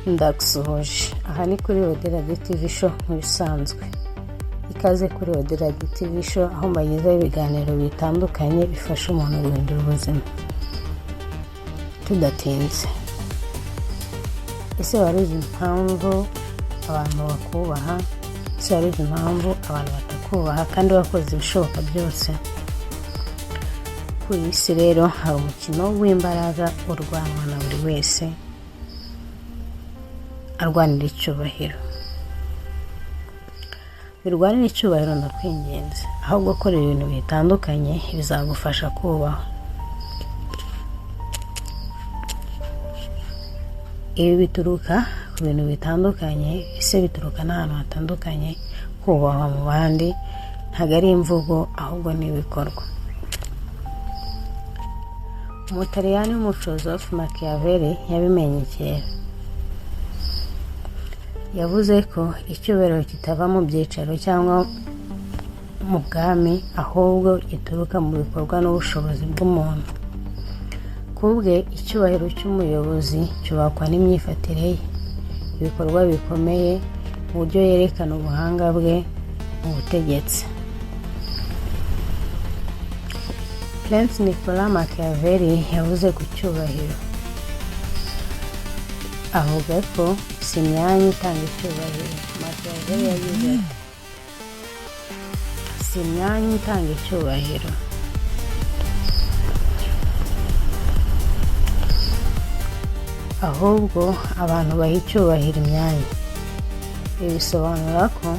Ndagusuhuje. Aha ni kuri Wirwanira TV show nk'ibisanzwe. Ikaze kuri Wirwanira TV show aho mbagezaho ibiganiro bitandukanye bifasha umuntu guhindura ubuzima. Tudatinze. Ese wari uzi impamvu abantu bakubaha? Ese wari uzi impamvu abantu batakubaha kandi wakoze ibishoboka byose? Kuri iyi si rero hari umukino w'imbaraga urwanwa na buri wese arwanira icyubahiro. Wirwanira icyubahiro ndakwinginze, aho gukora ibintu bitandukanye bizagufasha kubaho. Ibi bituruka ku bintu bitandukanye, ese bituruka n'ahantu hatandukanye. Kubahwa mu bandi ntabwo ari imvugo ahubwo ni ibikorwa. Umutaliyani w'umufilozofe Machiavelli yabimenye kera. Yavuze ko icyubahiro kitava mu byicaro cyangwa mu bwami, ahubwo gituruka mu bikorwa n'ubushobozi bw'umuntu. Kubwe icyubahiro cy'umuyobozi cyubakwa n'imyifatire ye, ibikorwa bikomeye, mu buryo yerekana ubuhanga bwe mu butegetsi. Prince Nicolas Machiavelli yavuze ku cyubahiro. Avuga ko si imyanya itanga icyubahiro. Machiavelli yagize ati, si imyanya itanga icyubahiro, ahubwo abantu baha icyubahiro imyanya. Ibi bisobanura ko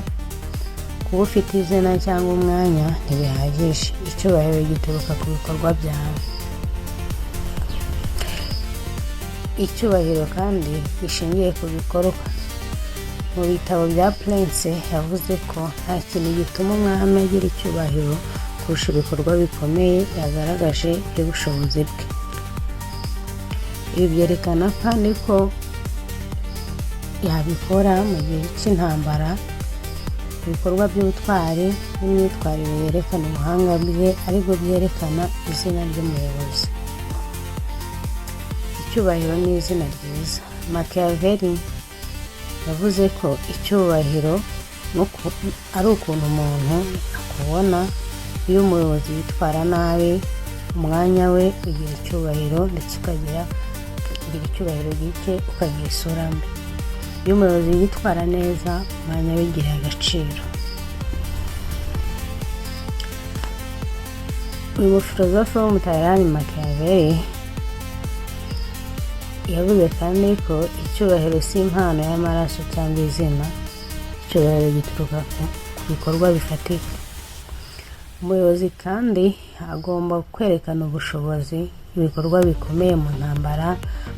kuba ufite izina cyangwa umwanya ntibihagije. Icyubahiro gituruka ku bikorwa byawe. Icyubahiro kandi gishingiye ku bikorwa. Mu bitabo bya Prince yavuze ko nta kintu gituma umwami agira icyubahiro kurusha ibikorwa bikomeye yagaragaje by'ubushobozi bwe. Ibi byerekana kandi ko yabikora mu gihe cy'intambara. Ibikorwa by'ubutwari n'imyitwarire yerekana ubuhanga bwe, aribwo byerekana izina ry'umuyobozi. Icyubahiro ni izina ryiza. Machiavelli yavuze ko icyubahiro ari ukuntu umuntu akubona. Iyo umuyobozi yitwara nabi, umwanya we ugira icyubahiro ndetse ukagira icyubahiro gike, ukagira isura mbi. Iyo umuyobozi yitwara neza, umwanya we ugira agaciro. Uyu mufilozofe w'umutaliyani Machiavelli yavuze kandi ko icyubahiro si impano y'amaraso cyangwa izina. Icyubahiro gituruka ku bikorwa bifatika. Umuyobozi kandi agomba kwerekana ubushobozi, ibikorwa bikomeye mu ntambara,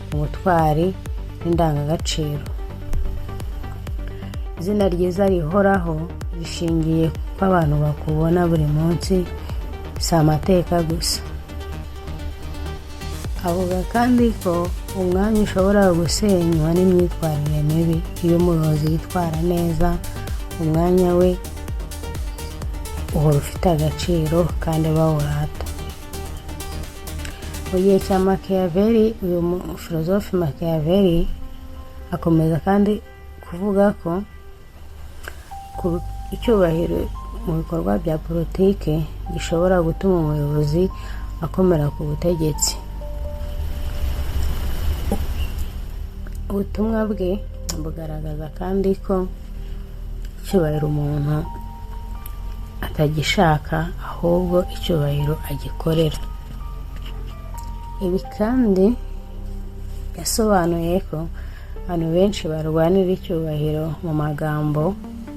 mu butwari n'indangagaciro. Izina ryiza rihoraho rishingiye ku abantu bakubona buri munsi, si amateka gusa. Avuga kandi ko umwanya ushobora gusenywa n'imyitwarire mibi. Iyo umuyobozi yitwara neza, umwanya we uhora ufite agaciro kandi bawurata. Mu gihe cya Machiavelli, uyu mufilozofe Machiavelli akomeza kandi kuvuga ko icyubahiro mu bikorwa bya politike gishobora gutuma umuyobozi akomera ku butegetsi. Ubutumwa bwe bugaragaza kandi ko icyubahiro umuntu atagishaka, ahubwo icyubahiro agikorera. Ibi kandi yasobanuye ko abantu benshi barwanira icyubahiro mu magambo,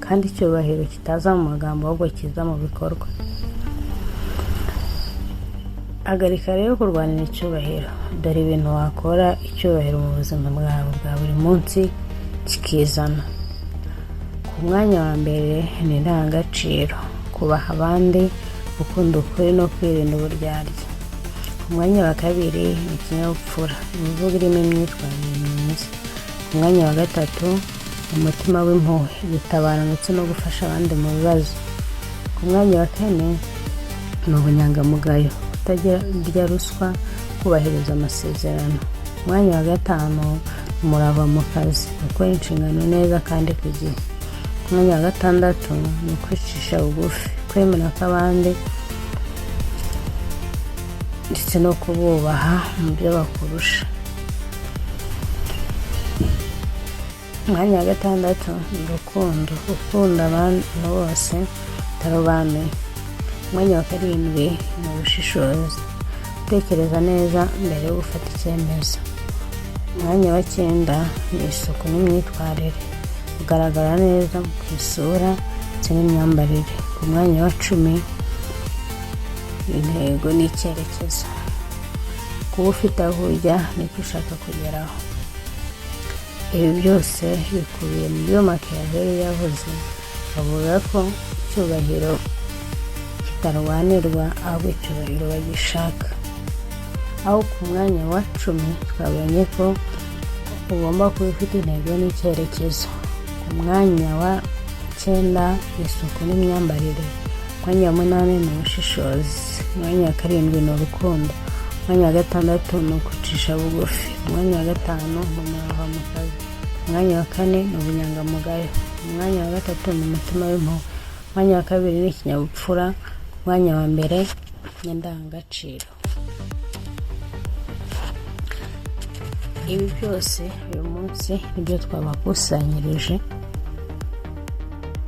kandi icyubahiro kitaza mu magambo ahubwo kiza mu bikorwa. Hagarika rero kurwanira icyubahiro. Dore ibintu wakora icyubahiro mu buzima bwawe bwa buri munsi kikizana. Ku mwanya wa mbere ni indangagaciro, kubaha abandi, gukunda ukuri no kwirinda uburyarya. Ku mwanya wa kabiri ni ikinyabupfura, imivugo irimo imyitwarire myiza. Ku mwanya wa gatatu ni umutima w'impuhwe, gutabara ndetse no gufasha abandi mu bibazo. Ku mwanya wa kane ni ubunyangamugayo, kutagira ruswa, kubahiriza amasezerano. Ku mwanya wa gatanu umurava mu kazi, gukora inshingano neza kandi ku gihe. Umwanya wa gatandatu ni ukwicisha bugufi, kwemera ko abandi ndetse no kububaha mu byo bakurusha. Umwanya wa gatandatu ni urukundo, gukunda abantu bose utarobanuye. Umwanya wa karindwi ni ubushishozi, gutekereza neza mbere yo gufata icyemezo. Umwanya wa cyenda ni isuku n'imyitwarire, kugaragara neza ku isura ndetse n'imyambarire. Ku mwanya wa cumi intego n'icyerekezo, kuba ufite aho ujya n'icyo ushaka kugeraho. Ibi byose bikubiye mu byo Machiavelli yavuze, avuga ko icyubahiro kitarwanirwa ahubwo icyubahiro bagishaka. Aho ku mwanya wa 10 twabonye ko ugomba kuba ufite intego n'icyerekezo. Ku mwanya wa 9 isuku n'imyambarire. Umwanya wa 8 ni ubushishozi. Umwanya wa 7 ni urukundo. Umwanya wa 6 ni ukucisha bugufi. Umwanya wa 5 ni umurava mu kazi. Umwanya wa 4 ni ubunyangamugayo. Umwanya wa 3 ni umutima w'impuhwe. Umwanya wa 2 ni ikinyabupfura. Umwanya wa mbere ni indangagaciro. Ibi byose uyu munsi nibyo twabakusanyirije.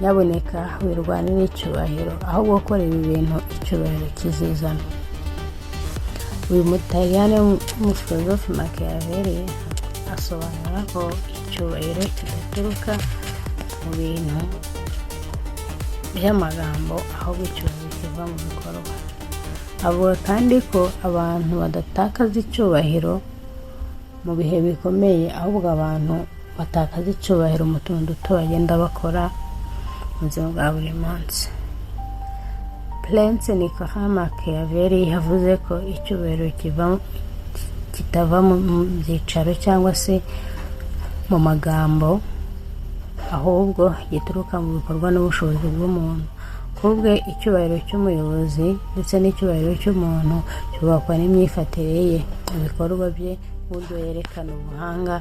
Nyaboneka wirwanira icyubahiro, aho gukora ibi bintu icyubahiro kizizana. Uyu mutaliyani w'umufilozofe Machiavelli asobanura ko icyubahiro kidaturuka mu bintu by'amagambo, ahubwo icyubahiro kiva mu bikorwa. Avuga kandi ko abantu badatakaza icyubahiro mu bihe bikomeye, ahubwo abantu batakaza icyubahiro mu tuntu duto bagenda bakora mu buzima bwa buri munsi. Prince Machiavelli yavuze ko icyubahiro kitava mu byicaro cyangwa se mu magambo, ahubwo gituruka mu bikorwa n'ubushobozi bw'umuntu. Kubwe icyubahiro cy'umuyobozi ndetse n'icyubahiro cy'umuntu cyubakwa n'imyifatire ye, ibikorwa bye, uburyo yerekana ubuhanga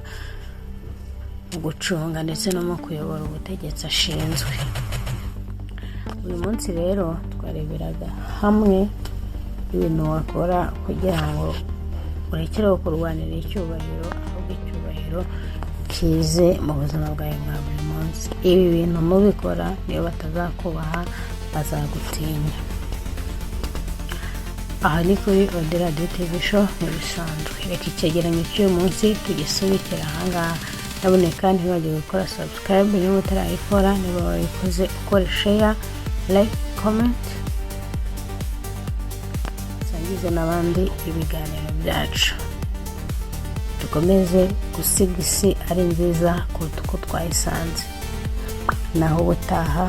mu gucunga ndetse no mu kuyobora ubutegetsi ashinzwe. Uyu munsi rero twareberaga hamwe ibintu wakora kugira ngo urekereho kurwanira icyubahiro, ahubwo icyubahiro kize mu buzima bwawe bwa buri munsi. Ibi bintu mubikora niyo batazakubaha bazagutinya. Aha ni kuri Radio TV Show ntibisanzwe. Reka icyegeranyo cy'uyu munsi tugisubikira ahangaha. Nyaboneka ntibagire gukora subscribe niba utarayikora, niba wayikoze ukore share, like, comment, sangize n'abandi ibiganiro byacu. Dukomeze gusiga isi ari nziza kuruta uko twayisanze. Naho ubutaha.